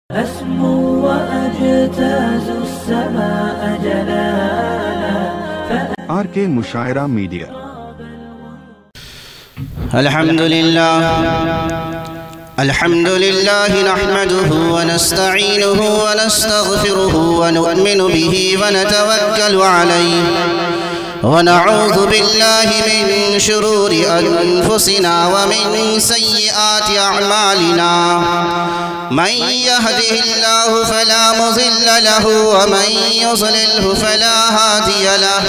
أسمو وأجتاز السماء جلالا RK مشاعرہ media. الحمد لله نحمده ونستعينه ونستغفره ونؤمن به ونتوكل عليه ونعوذ بالله من شرور أنفسنا ومن سيئات أعمالنا من يهده الله فلا مضل له ومن يضلله فلا هادي له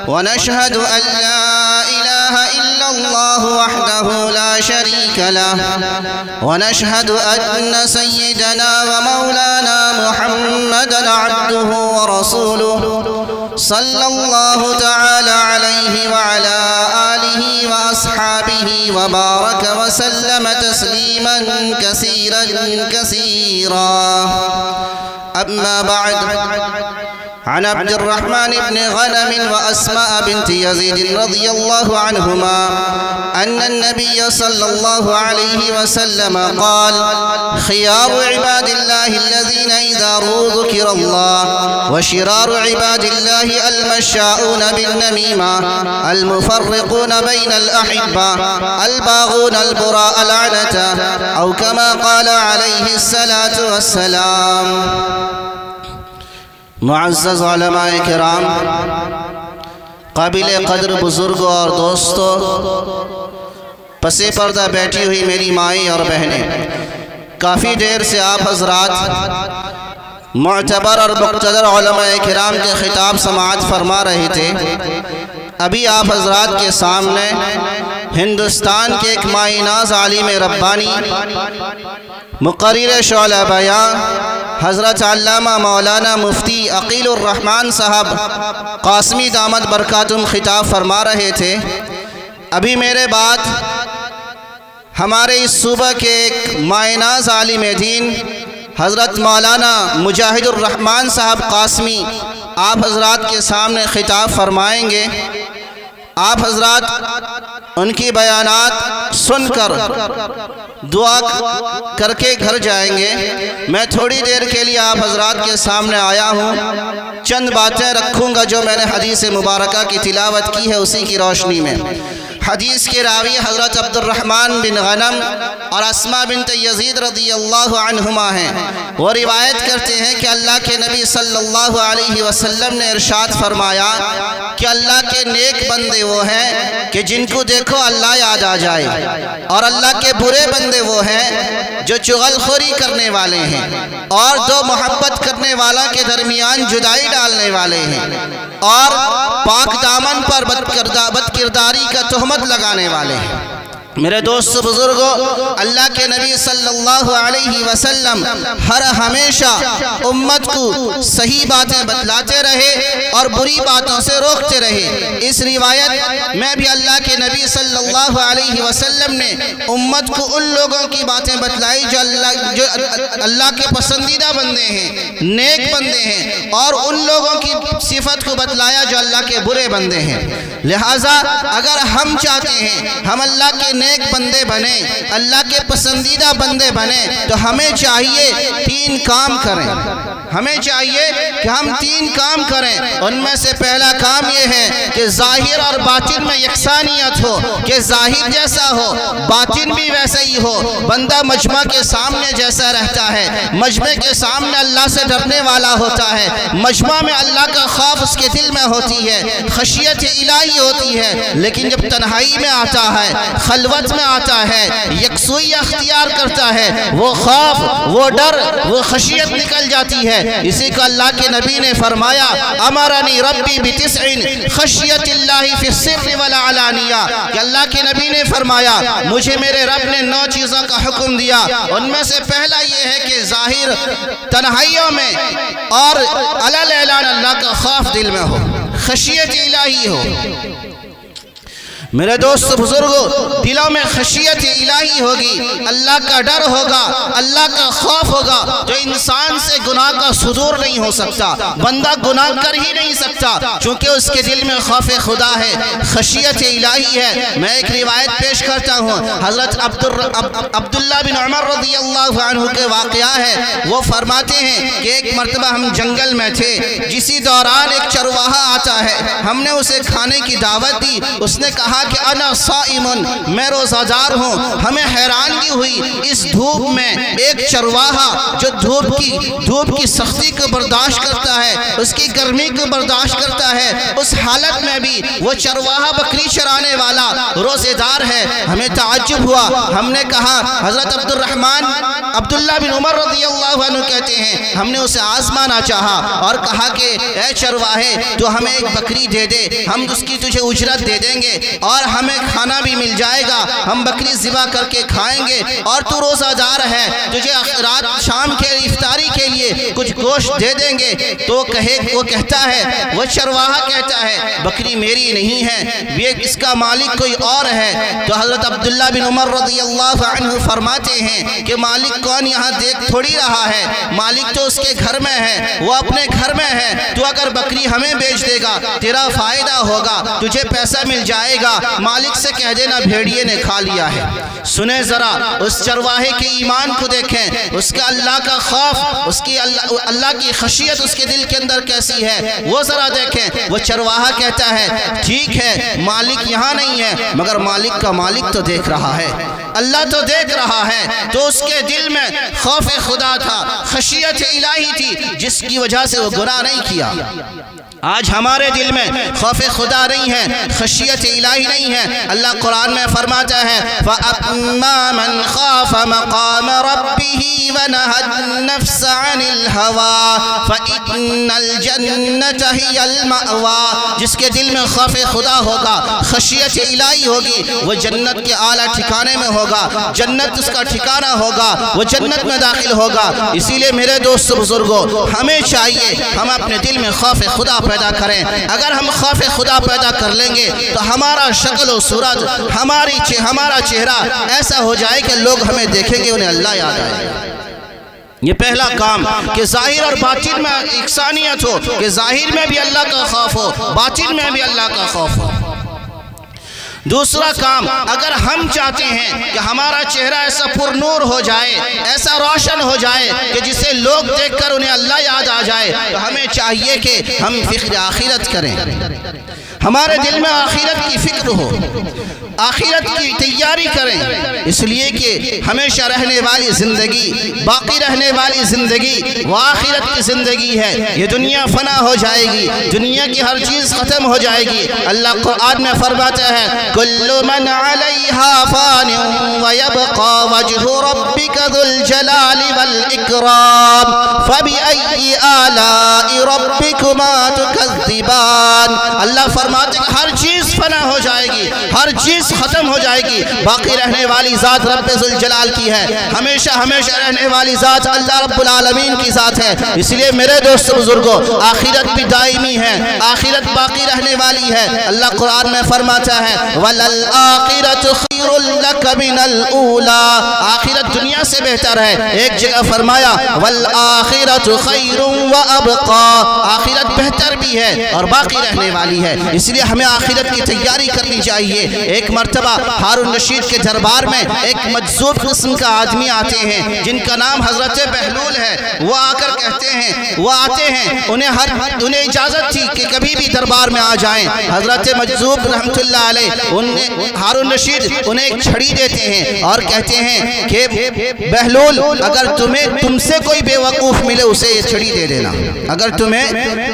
ونشهد أن لا إله إلا الله وحده لا شريك له ونشهد أن سيدنا ومولانا محمدًا عبده ورسوله صلى الله تعالى عليه وعلى آله وأصحابه وبارك وسلم تسليما كثيرا كثيرا. أما بعد، عن عبد الرحمن بن غنم وأسماء بنت يزيد رضي الله عنهما أن النبي صلى الله عليه وسلم قال: خيار عباد الله الذين إذا ذكر الله، وشرار عباد الله المشاؤون بالنميمة، المفرقون بين الأحبة، الباغون البراء لعنة، أو كما قال عليه الصلاة والسلام. معزز علماء کرام، قابل قدر بزرگوں اور دوستوں، پس پردہ بیٹھی ہوئی میری مائیں اور بہنیں، کافی دیر سے آپ حضرات معتبر اور مقتدر علماء کرام کے خطاب سماعت فرما رہے تھے. ابھی آپ حضرات کے سامنے ہندوستان کے ایک مائیں ناز عالم ربانی، مقرر شعلہ بیان، حضرت علامہ مولانا مفتی عقیل الرحمن صاحب قاسمی دامت برکاتہم خطاب فرما رہے تھے. ابھی میرے بعد ہمارے اس صوبہ کے ایک مائیں ناز عالم دین حضرت مولانا مجاہد الرحمن صاحب قاسمی آپ حضرات کے سامنے خطاب فرمائیں گے. آپ حضرات ان کی بیانات سن کر دعا کر کے گھر جائیں گے. میں تھوڑی دیر کے لیے آپ حضرات کے سامنے آیا ہوں، چند باتیں رکھوں گا جو میں نے حدیث مبارکہ کی تلاوت کی ہے اسی کی روشنی میں. حدیث کے راوی حضرت عبد الرحمن بن غنم اور اسماء بنت یزید رضی اللہ عنہما ہیں. وہ روایت کرتے ہیں کہ اللہ کے نبی صلی اللہ علیہ وسلم نے ارشاد فرمایا کہ اللہ کے نیک بندے وہ ہیں کہ جن کو دیکھو اللہ یاد آ جائے، اور اللہ کے برے بندے وہ ہیں جو چغل خوری کرنے والے ہیں اور دو محبت کرنے والا کے درمیان جدائی ڈالنے والے ہیں اور پاک دامن پر بدکرداری کا تہمت لگانے والے ہیں. میرے دوست بزرگوں، اللہ کے نبی صلی اللہ علیہ وسلم ہر ہمیشہ امت کو صحیح باتیں بتلاتے رہے اور بری باتوں سے روکتے رہے. اس روایت میں بھی اللہ کے نبی صلی اللہ علیہ وسلم نے امت کو ان لوگوں کی باتیں بتلائی جو اللہ کے پسندیدہ بندے ہیں، نیک بندے ہیں، اور ان لوگوں کی صفت کو بتلایا جو اللہ کے برے بندے ہیں. لہٰذا اگر ہم چاہتے ہیں ہم اللہ کے نیک بندے بنیں، اللہ کے پسندیدہ بندے بنیں، تو ہمیں چاہیے تین کام کریں. ہمیں چاہیے کہ ہم تین کام کریں. ان میں سے پہلا کام یہ ہے کہ ظاہر اور باطن میں یکسانیت ہو، کہ ظاہر جیسا ہو باطن بھی ویسا ہی ہو. بندہ مجمع کے سامنے جیسا رہتا ہے، مجمع کے سامنے اللہ سے ڈرنے والا ہوتا ہے، مجمع میں اللہ کا خوف اس کے دل میں ہوتی ہے، خشیت الہی ہوتی ہے. لیکن جب تنہائی میں آتا ہے، خلوت میں آتا ہے، یکسوئی اختیار کرتا ہے، وہ خوف، وہ ڈر، وہ خشیت نکل جاتی ہے. اسی کو اللہ کے نبی نے فرمایا: امرنی ربی بتسع خشیت اللہ فی السر والعلانیہ، کہ اللہ کے نبی نے فرمایا مجھے میرے رب نے 9 چیزوں کا حکم دیا. ان میں سے پہلا یہ ہے کہ ظاہر تنہائیوں میں اور علل اعلان اللہ کا خوف دل میں ہو، خشیت الہی ہو. میرے دوست بزرگوں، دلوں میں خشیت الہی ہوگی، اللہ کا ڈر ہوگا، اللہ کا خوف ہوگا، جو انسان سے گناہ کا صدور نہیں ہو سکتا، بندہ گناہ کر ہی نہیں سکتا، چونکہ اس کے دل میں خوف خدا ہے، خشیت الہی ہے۔ میں ایک روایت پیش کرتا ہوں، حضرت عبداللہ بن عمر رضی اللہ عنہ کے واقعہ ہے۔ وہ فرماتے ہیں کہ ایک مرتبہ ہم جنگل میں تھے، جسی دوران ایک چرواہا آتا ہے، ہم نے اسے کھانے کی دعوت دی، اس نے کہا کہ انا صائم، میں روزہ دار ہوں۔ ہمیں حیرانگی ہوئی، اس دھوپ میں ایک چرواہا جو دھوپ کی سختی کو برداشت کرتا ہے، اس کی گرمی کو برداشت کرتا ہے، اس حالت میں بھی وہ چرواہا بکری چرانے والا روزے دار ہے۔ ہمیں تعجب ہوا، ہم نے کہا، حضرت عبداللہ بن عمر رضی اللہ عنہ کہتے ہیں ہم نے اسے آزمانا چاہا اور کہا کہ اے چرواہے تو ہمیں ایک بکری دے دے، ہم اس کی تجھے اجرت دے دیں گے اور ہمیں کھانا بھی مل جائے گا، ہم بکری ذبح کر کے کھائیں گے اور تو روزہ دار ہے، تجھے رات شام کے افطاری کے لیے کچھ گوشت دے دیں گے۔ تو وہ کہتا ہے، وہ چرواہا کہتا ہے بکری میری نہیں ہے، اس کا مالک کوئی اور ہے۔ تو حضرت عبداللہ بن عمر رضی اللہ عنہ فرماتے ہیں کہ مالک کون یہاں دیکھ تھوڑی رہا ہے، مالک تو اس کے گھر میں ہے، وہ اپنے گھر میں ہے، تو اگر بکری ہمیں بیچ دے گا تیرا فائدہ ہوگا، تجھے پیسہ مل جائے گا، مالک سے کہہ دینا بھیڑیے نے کھا لیا ہے۔ سنیں ذرا اس چرواہے کے ایمان کو دیکھیں، اس کا اللہ کا خوف، اس کی اللہ کی خشیت اس کے دل کے اندر کیسی ہے، وہ ذرا دیکھیں۔ وہ چرواہا کہتا ہے ٹھیک ہے مالک یہاں نہیں ہے، مگر مالک کا مالک تو دیکھ رہا ہے، اللہ تو دیکھ رہا ہے۔ تو اس کے دل میں خوف خدا تھا، خشیت الہی تھی، جس کی وجہ سے وہ گناہ نہیں کیا۔ آج ہمارے دل میں خوف خدا نہیں ہے، خشیت الہی نہیں ہے۔ اللہ قرآن میں فرماتا ہے فَأَمَّا مَنْ خَافَ مَقَامَ رَبِّهِ وَنَهَى النَّفْسَ عَنِ الْهَوَىٰ فَإِنَّ الْجَنَّةَ هِيَ الْمَأْوَىٰ۔ جس کے دل میں خوف خدا ہوگا، خشیت الہی ہوگی، وہ جنت کے اعلیٰ ٹھکانے میں ہوگا، جنت اس کا ٹھکانہ ہوگا، وہ جنت میں داخل ہوگا۔ اسی لیے میرے دوست بزرگوں، ہمیں چاہیے ہم اپنے دل میں خوف خدا پیدا کریں۔ اگر ہم خوف خدا پیدا کر لیں گے تو ہمارا شکل و صورت، ہمارا چہرہ ایسا ہو جائے کہ لوگ ہمیں دیکھیں گے انہیں اللہ یاد آئے۔ یہ پہلا کام کہ ظاہر اور باطن میں یکسانیت ہو، کہ ظاہر میں بھی اللہ کا خوف ہو، باطن میں بھی اللہ کا خوف ہو۔ دوسرا کام، اگر ہم چاہتے ہیں کہ ہمارا چہرہ ایسا پر نور ہو جائے، ایسا روشن ہو جائے کہ جسے لوگ دیکھ کر انہیں اللہ یاد آ جائے، تو ہمیں چاہیے کہ ہم فکر آخرت کریں، ہمارے دل میں آخرت کی فکر ہو، آخرت کی تیاری کریں، اس لیے کہ ہمیشہ رہنے والی زندگی، باقی رہنے والی زندگی وہ آخرت کی زندگی ہے۔ یہ دنیا فنا ہو جائے گی، دنیا کی ہر چیز ختم ہو جائے گی۔ اللہ قرآن میں فرماتا ہے کل من علیہا فان ویبقى وجہ ربک ذو الجلال والاکرام فبأی آلاء ربکما تکذبان۔ اللہ فرماتے ہیں ہر چیز فنا ہو جائے گی، ہر چیز ختم ہو جائے گی، باقی رہنے والی ذات رب ذوالجلال کی ہے، ہمیشہ ہمیشہ رہنے والی ذات اللہ رب العالمین کی ذات ہے۔ اس لیے میرے دوست بزرگوں، آخرت بھی دائمی ہے، آخرت باقی رہنے والی ہے۔ اللہ قرآن میں فرماتا ہے وَلَلْآخِرَةُ خَيْرٌ لَكَ مِنَ الْأُولَىٰ، آخرت دنیا سے بہتر ہے۔ ایک جگہ فرمایا وَالْآخِرَةُ خَيْرٌ وَأَبْقَىٰ، آخرت بہتر بھی ہے اور باقی رہنے والی ہے۔ اس لیے ہمیں آخرت کی تیاری کرنی چاہیے۔ ایک مرتبہ ہارون رشید کے دربار میں ایک مجذوب قسم کا آدمی آتے ہیں جن کا نام حضرت بہلول ہے۔ وہ آ کر کہتے ہیں، وہ آتے ہیں، انہیں اجازت تھی کہ کبھی بھی دربار میں آ جائیں۔ حضرت مجذوب رحمت اللہ علیہ ہارون رشید انہیں ایک چھڑی دیتے ہیں اور کہتے ہیں کہ بہلول اگر تم سے کوئی بے وقوف ملے اسے یہ چھڑی دے دینا، اگر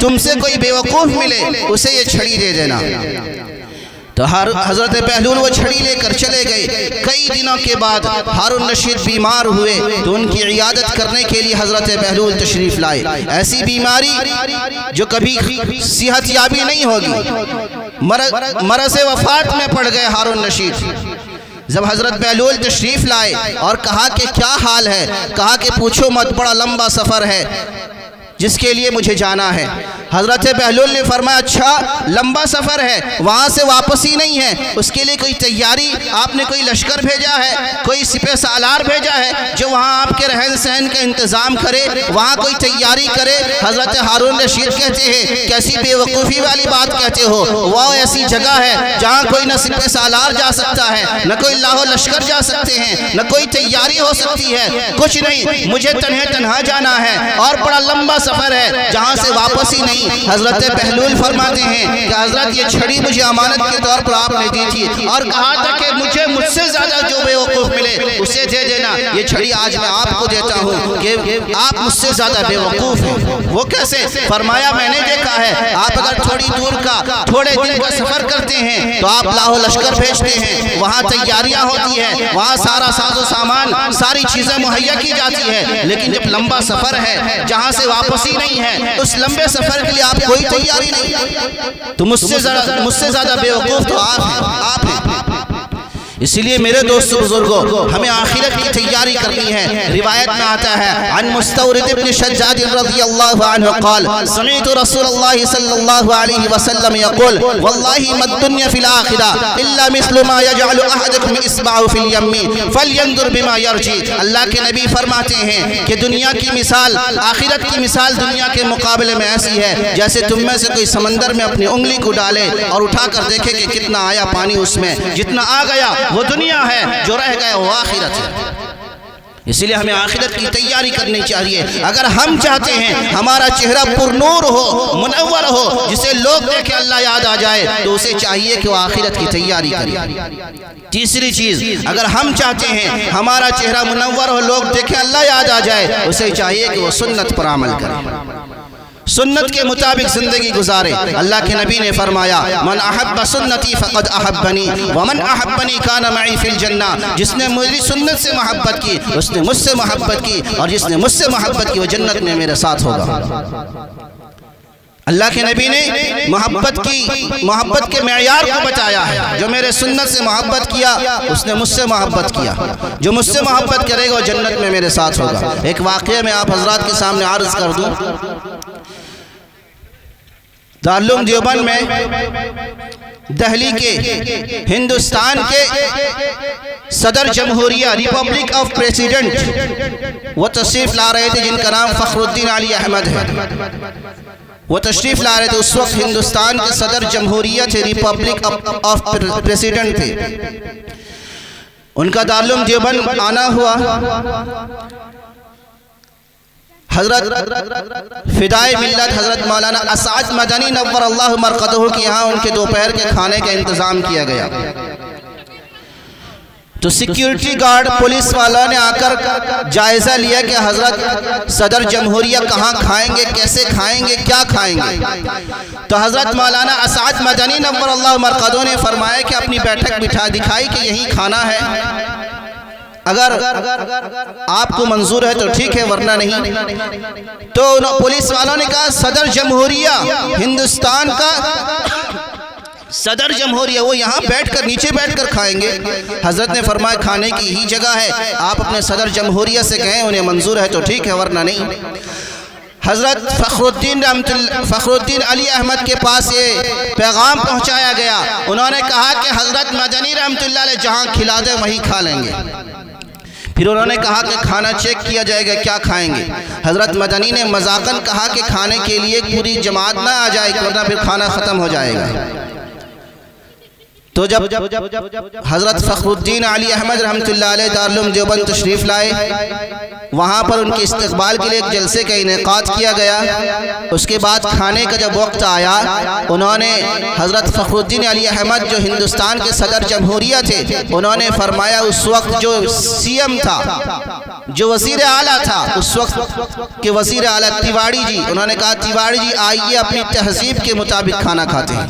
تم سے کوئی بے وقوف ملے اسے یہ چھڑی دے دینا۔ تو حضرت بہلول وہ چھڑی لے کر چلے گئے۔ کئی دنوں کے بعد ہارون رشید بیمار ہوئے تو ان کی عیادت کرنے کے لیے حضرت بہلول تشریف لائے۔ ایسی بیماری جو کبھی صحت یابی نہیں ہوگی، مرض وفات میں پڑ گئے ہارون رشید۔ جب حضرت بہلول تشریف لائے اور کہا کہ کیا حال ہے، کہا کہ پوچھو مت، بڑا لمبا سفر ہے جس کے لیے مجھے جانا ہے۔ حضرت بہلول نے فرمایا اچھا لمبا سفر ہے، وہاں سے واپسی نہیں ہے، اس کے لیے کوئی تیاری آپ نے کوئی لشکر بھیجا ہے، کوئی سپہ سالار بھیجا ہے جو وہاں آپ کے رہن سہن کا انتظام کرے، وہاں کوئی تیاری کرے؟ حضرت ہارون رشید کہتے ہیں کیسی بے وقوفی والی بات کہتے ہو، وہ ایسی جگہ ہے جہاں کوئی نہ سپہ سالار جا سکتا ہے، نہ کوئی لاہو لشکر جا سکتے ہیں، نہ کوئی تیاری ہو سکتی ہے، کچھ نہیں، مجھے تنہا جانا ہے اور بڑا لمبا سفر ہے جہاں سے واپسی نہیں۔ حضرت بہلول فرماتے ہیں کہ حضرت یہ چھڑی مجھے امانت کے طور پر آپ نے دی تھی اور کہا تھا کہ مجھ سے زیادہ جو بے وقوف ملے اسے دے دینا، یہ چھڑی آج میں آپ کو دیتا ہوں کہ آپ مجھ سے زیادہ بے وقوف ہیں۔ وہ کیسے؟ فرمایا میں نے دیکھا ہے آپ اگر تھوڑی دور کا تھوڑے دن کا سفر کرتے ہیں تو آپ لاہو لشکر بھیجتے ہیں، وہاں تیاریاں ہوتی ہیں، وہاں سارا ساز و سامان ساری چیزیں مہیا کی جاتی ہے، لیکن جب لمبا سفر ہے جہاں سے واپسی نہیں ہے، اس لمبے سفر کے لیے آپ کوئی تیاری نہیں، تو مجھ سے زیادہ بے وقوف تو آپ ہیں۔ اسی لیے میرے دوستو بزرگوں ہمیں آخرت کی تیاری کرنی ہے۔ روایت میں آتا ہے عن مستورد ابن شجاج رضی اللہ عنہ قال سمعت رسول اللہ صلی اللہ علیہ وسلم يقول واللہ ما الدنیا فی الآخرہ الا مثل ما يجعل احدکم اصبعه فی الیم فلینظر بما یرجی۔ اللہ کے نبی فرماتے ہیں کہ دنیا کی مثال، آخرت کی مثال دنیا کے مقابلے میں ایسی ہے جیسے تم میں سے کوئی سمندر میں اپنی انگلی کو ڈالے اور اٹھا کر دیکھے کہ کتنا آیا پانی اس میں، جتنا آ گیا وہ دنیا ہے، جو رہ گئے وہ آخرت ہے۔ اسی لیے ہمیں آخرت کی تیاری کرنی چاہیے۔ اگر ہم چاہتے ہیں ہمارا چہرہ پر نور ہو، منور ہو، جسے لوگ دیکھیں اللہ یاد آ جائے، تو اسے چاہیے کہ وہ آخرت کی تیاری کرے۔ تیسری چیز، اگر ہم چاہتے ہیں ہمارا چہرہ منور ہو، لوگ دیکھیں اللہ یاد آ جائے، اسے چاہیے کہ وہ سنت پر عمل کرے، سنت کے مطابق زندگی گزارے۔ اللہ کے نبی نے فرمایا من احب سنتی فقد احبنی ومن احبنی کان معی فی الجنہ، جس نے میری سنت سے محبت کی اس نے مجھ سے محبت کی، اور جس نے مجھ سے محبت کی وہ جنت میں میرے ساتھ ہوگا۔ اللہ کے نبی نے محبت کے معیار کو بتایا ہے، جو میرے سنت سے محبت کیا اس نے مجھ سے محبت کیا، جو مجھ سے محبت کرے گا وہ جنت میں میرے ساتھ ہوگا۔ ایک واقعہ میں آپ حضرات کے سامنے عرض کر دوں۔ دارالعلوم دیوبند میں دہلی کے ہندوستان کے صدر جمہوریہ ریپبلک آف پریزیڈنٹ وہ تشریف لا رہے تھے، جن کا نام فخر الدین علی احمد ہے۔ وہ تشریف لا رہے تھے، اس وقت ہندوستان کے صدر جمہوریہ تھے، ریپبلک آف پریزیڈنٹ تھے۔ ان کا دارالعلوم دیوبند آنا ہوا۔ حضرت فدائے ملت حضرت مولانا اسعد مدنی نور اللہ مرقدہ کے یہاں ان کے دوپہر کے کھانے کا انتظام کیا گیا، تو سیکیورٹی گارڈ پولیس والا نے آ کر جائزہ لیا کہ حضرت صدر جمہوریہ کہاں کھائیں گے، کیسے کھائیں گے، کیا کھائیں گے۔ تو حضرت مولانا اسعد مدنی نور اللہ مرقدہ نے فرمایا کہ اپنی بیٹھک بٹھا دکھائی کہ یہی کھانا ہے، اگر آپ کو منظور ہے تو ٹھیک ہے ورنہ نہیں۔ تو پولیس والوں نے کہا صدر جمہوریہ ہندوستان کا صدر جمہوریہ وہ یہاں بیٹھ کر نیچے بیٹھ کر کھائیں گے؟ حضرت نے فرمایا کھانے کی ہی جگہ ہے، آپ اپنے صدر جمہوریہ سے کہیں انہیں منظور ہے تو ٹھیک ہے ورنہ نہیں۔ حضرت فخر الدین علی احمد کے پاس یہ پیغام پہنچایا گیا، انہوں نے کہا کہ حضرت مدنی رحمت اللہ علیہ جہاں کھلا دیں وہیں کھا لیں گے۔ پھر انہوں نے کہا کہ کھانا چیک کیا جائے گا، کیا کھائیں گے؟ حضرت مدنی نے مذاقاً کہا کہ کھانے کے لیے پوری جماعت نہ آ جائے ورنہ پھر کھانا ختم ہو جائے گا۔ تو جب حضرت فخر الدین علی احمد رحمت اللہ علیہ دارالعلوم دیوبند تشریف لائے، وہاں پر ان کے استقبال کے لیے ایک جلسے کا انعقاد کیا گیا۔ اس کے بعد کھانے کا جب وقت آیا، انہوں نے حضرت فخر الدین علی احمد جو ہندوستان کے صدر جمہوریہ تھے، انہوں نے فرمایا اس وقت جو سی ایم تھا، جو وزیر اعلیٰ تھا اس وقت کے وزیر اعلیٰ تیواڑی جی، انہوں نے کہا تیواڑی جی آئیے اپنی تہذیب کے مطابق کھانا کھاتے ہیں،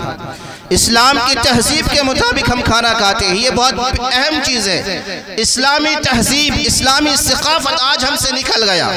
اسلام کی تہذیب کے مطابق ہم کھانا کھاتے ہیں۔ یہ بہت اہم چیز ہے، اسلامی تہذیب، اسلامی ثقافت آج ہم سے نکل گیا۔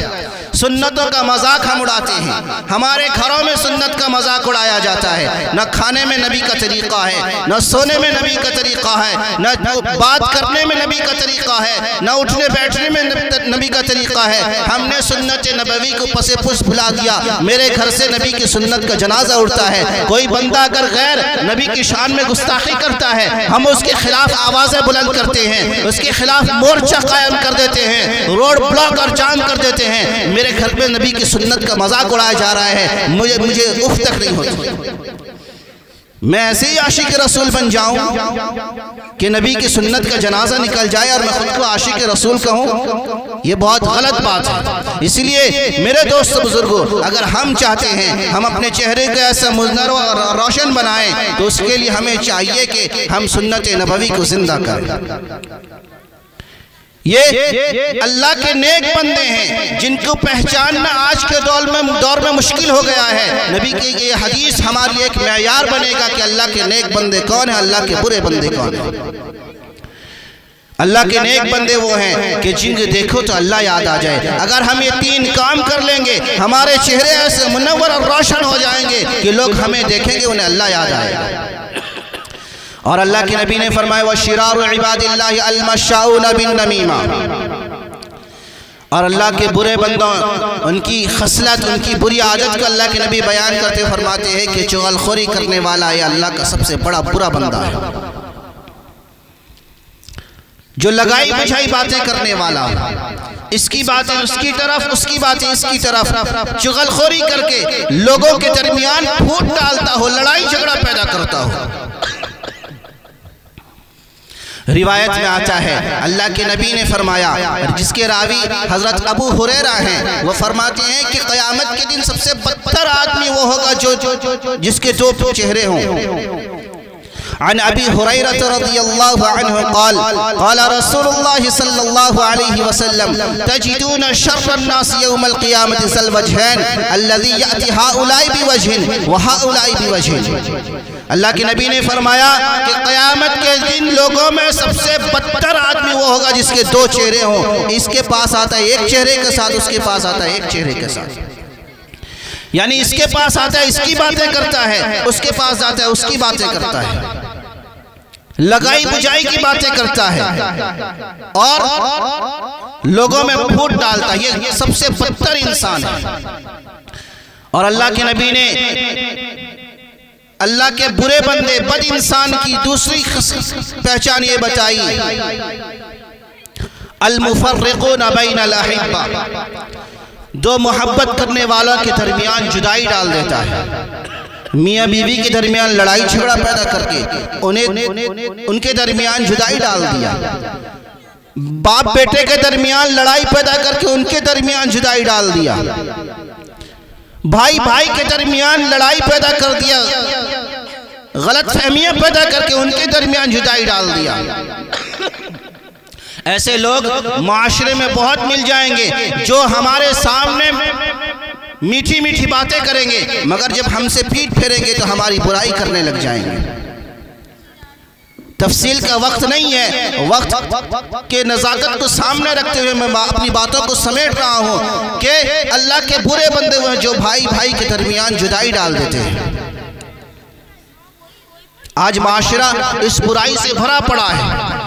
سنتوں کا مذاق ہم اڑاتے ہیں. ہمارے گھروں میں سنت کا مذاق اڑایا جاتا ہے. نہ کھانے میں نبی کا طریقہ ہے، نہ سونے میں نبی کا طریقہ ہے، نہ بات کرنے میں نبی کا طریقہ ہے، نہ اٹھنے بیٹھنے میں نبی کا طریقہ ہے. ہم نے سنت نبوی کو پس پس بھلا دیا. میرے گھر سے نبی کی سنت کا جنازہ اٹھتا ہے. کوئی بندہ اگر غیر نبی کی شان میں گستاخی کرتا ہے، ہم اس کے خلاف آوازیں بلند کرتے ہیں، اس کے خلاف مورچہ قائم کر دیتے ہیں، روڈ بلاک اور جام کر دیتے ہیں. میرے گھر میں نبی کی سنت کا مذاق اڑایا جا رہا ہے، مجھے اف تک نہیں ہوتی. میں ایسے ہی عاشق رسول بن جاؤں کہ نبی کی سنت کا جنازہ نکل جائے اور میں خود کو عاشق رسول کہوں؟ یہ بہت غلط بات ہے. اس لیے میرے دوست بزرگوں، اگر ہم چاہتے ہیں ہم اپنے چہرے کو ایسا منور اور روشن بنائیں تو اس کے لیے ہمیں چاہیے کہ ہم سنت نبوی کو زندہ کریں. یہ اللہ کے نیک بندے ہیں جن کو پہچاننا آج کے دور میں مشکل ہو گیا ہے. نبی کی یہ حدیث ہمارے لیے ایک معیار بنے گا کہ اللہ کے نیک بندے کون ہیں، اللہ کے برے بندے کون ہیں. اللہ کے نیک بندے وہ ہیں کہ جن کو دیکھو تو اللہ یاد آ جائے. اگر ہم یہ 3 کام کر لیں گے ہمارے چہرے ایسے منور اور روشن ہو جائیں گے کہ لوگ ہمیں دیکھیں گے انہیں اللہ یاد آئے گا. اور اللہ کے نبی نے فرمایا وَشِرَارُ عِبَادِ اللَّهِ الْمَشَّاؤُونَ بِالنَّمِيمَةِ. اور اللہ کے برے بندوں، ان کی خصلت، ان کی بری عادت کو اللہ کے نبی بیان کرتے فرماتے ہیں کہ چغل خوری کرنے والا یہ اللہ کا سب سے بڑا برا بندہ ہے. جو لگائی بجھائی باتیں کرنے والا، اس کی باتیں اس کی طرف، اس کی باتیں اس کی طرف، چغل خوری کر کے لوگوں کے درمیان پھوٹ ڈالتا ہو، لڑائی جھگڑا پیدا کرتا ہو. روایت میں آتا ہے اللہ کے نبی نے فرمایا، جس کے راوی حضرت ابو ہریرہ ہیں، وہ فرماتے ہیں کہ قیامت کے دن سب سے بدتر آدمی وہ ہوگا جس کے 2 چہرے ہوں. عن ابی ہریرہ رضی اللہ عنہ قال قال رسول اللہ صلی اللہ علیہ وسلم تجدون شر الناس یوم القیامت ذا الوجہین الذی یأتی ہؤلاء بوجہ وہؤلاء بوجہ. اللہ کے نبی نے فرمایا کہ قیامت کے دن لوگوں میں سب سے بدتر آدمی وہ ہوگا جس کے 2 چہرے ہوں. اس کے پاس آتا ہے ایک چہرے کے ساتھ، اس کے پاس آتا ہے ایک چہرے کے ساتھ. یعنی اس کے پاس آتا ہے اس کی باتیں کرتا ہے، اس کے پاس آتا ہے اس کی باتیں کرتا ہے، لگائی بجائی کی باتیں کرتا ہے اور لوگوں میں پھوٹ ڈالتا ہے. یہ سب سے بدتر انسان ہے. اور اللہ کے نبی نے اللہ کے برے بندے بد انسان کی دوسری پہچان یہ بتائی، المفرقون بین الاحبہ، 2 محبت کرنے والوں کے درمیان جدائی ڈال دیتا ہے. میاں بیوی کے درمیان لڑائی جھگڑا پیدا کر کے ان کے درمیان جدائی ڈال دیا. باپ بیٹے کے درمیان لڑائی پیدا کر کے ان کے درمیان جدائی ڈال دیا. بھائی بھائی کے درمیان لڑائی پیدا کر دیا، غلط فہمیاں پیدا کر کے ان کے درمیان جدائی ڈال دیا. ایسے لوگ معاشرے میں بہت مل جائیں گے جو ہمارے سامنے میٹھی میٹھی باتیں کریں گے، مگر جب ہم سے پیٹ پھیریں گے تو ہماری برائی کرنے لگ جائیں گے. تفصیل کا وقت نہیں ہے، وقت کے نزاکت کو سامنے رکھتے ہوئے میں اپنی باتوں کو سمیٹ رہا ہوں کہ اللہ کے برے بندے ہوئے جو بھائی بھائی کے درمیان جدائی ڈال دیتے ہیں. آج معاشرہ اس برائی سے بھرا پڑا ہے.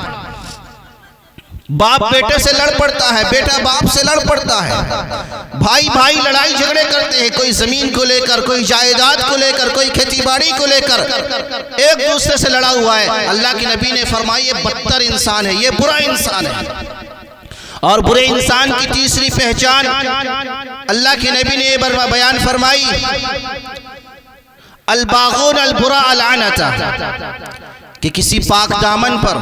باپ بیٹے سے لڑ پڑتا ہے، بیٹا باپ سے لڑ پڑتا ہے، بھائی بھائی لڑائی جھگڑے کرتے ہیں، کوئی زمین کو لے کر، کوئی جائیداد کو لے کر، کوئی کھیتی باڑی کو لے کر ایک دوسرے سے لڑا ہوا ہے. اللہ کے نبی نے فرمایا یہ بدتر انسان ہے، یہ برا انسان ہے. اور برے انسان کی تیسری پہچان اللہ کے نبی نے یہ بیان فرمائی، الباغون البراء العنتا، کہ کسی پاک دامن پر،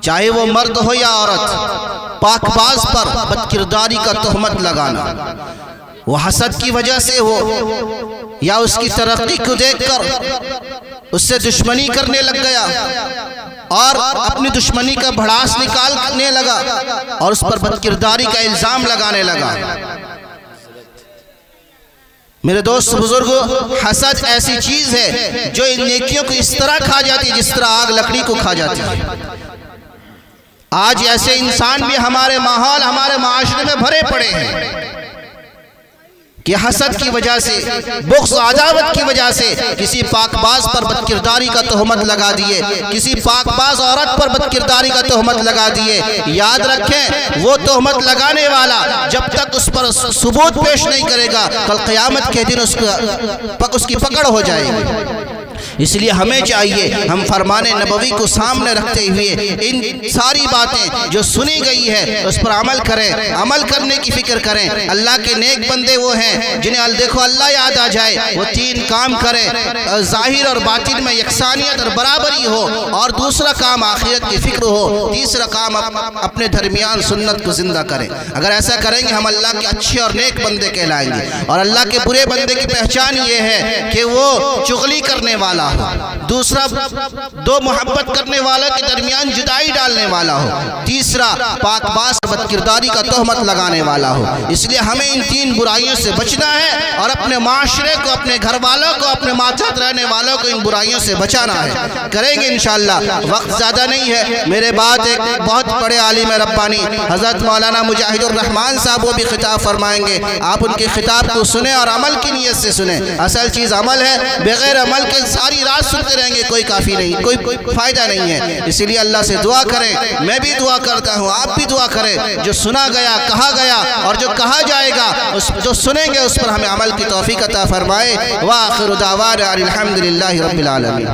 چاہے وہ مرد ہو یا عورت، پاک باز پر بدکرداری کا تہمت لگانا. وہ حسد کی وجہ سے ہو یا اس کی ترقی کو دیکھ کر اس سے دشمنی کرنے لگ گیا اور اپنی دشمنی کا بھڑاس نکالنے لگا اور اس پر بدکرداری کا الزام لگانے لگا. میرے دوست بزرگوں، حسد ایسی چیز ہے جو ان نیکیوں کو اس طرح کھا جاتی ہے جس طرح آگ لکڑی کو کھا جاتی ہے. آج ایسے انسان بھی ہمارے ماحول، ہمارے معاشرے میں بھرے پڑے ہیں. کہ حسد کی وجہ سے، بغض و عداوت کی وجہ سے کسی پاک باز پر بدکرداری کا تہمت لگا دیے، کسی پاک باز عورت پر بدکرداری کا تہمت لگا دیے، یاد رکھیں وہ تہمت لگانے والا جب تک اس پر ثبوت پیش نہیں کرے گا، کل قیامت کے دن اس کی پکڑ ہو جائے گی۔ اس لیے ہمیں چاہیے ہم فرمان نبوی کو سامنے رکھتے ہوئے ان ساری باتیں جو سنی گئی ہے اس پر عمل کریں، عمل کرنے کی فکر کریں۔ اللہ کے نیک بندے وہ ہیں جنہیں دیکھو اللہ یاد آ جائے، وہ تین کام کریں، ظاہر اور باطن میں یکسانیت اور برابری ہو، اور دوسرا کام آخرت کی فکر ہو، تیسرا کام اپنے درمیان سنت کو زندہ کریں۔ اگر ایسا کریں گے ہم اللہ کے اچھے اور نیک بندے کہلائیں گے۔ اور اللہ کے برے بندے کی پہچان یہ ہے کہ وہ چغلی کرنے والا ہو، دوسرا دو محبت کرنے والا کے درمیان جدائی ڈالنے والا ہو، تیسرا پاک باز بدکرداری کا تہمت لگانے والا ہو۔ اس لیے ہمیں ان تین برائیوں سے بچنا ہے اور اپنے معاشرے کو، اپنے گھر والوں کو، اپنے ماتحت رہنے والوں کو ان برائیوں سے بچانا ہے۔ کریں گے انشاءاللہ۔ وقت زیادہ نہیں ہے، میرے بعد ایک بہت بڑے عالم ربانی حضرت مولانا مجاہد الرحمان صاحب وہ بھی خطاب فرمائیں گے۔ آپ ان کے خطاب کو سنیں اور عمل کی نیت سے سنیں۔ اصل چیز عمل ہے، بغیر عمل کے ساری رات سنتے رہیں گے کوئی کافی نہیں، کوئی فائدہ نہیں ہے۔ اسی لیے اللہ سے دعا کریں، میں بھی دعا کرتا ہوں، آپ بھی دعا کریں، جو سنا گیا، کہا گیا اور جو کہا جائے گا، جو سنیں گے اس پر ہمیں عمل کی توفیق عطا فرمائے۔ وآخر دعوانا الحمدللہ رب العالمین۔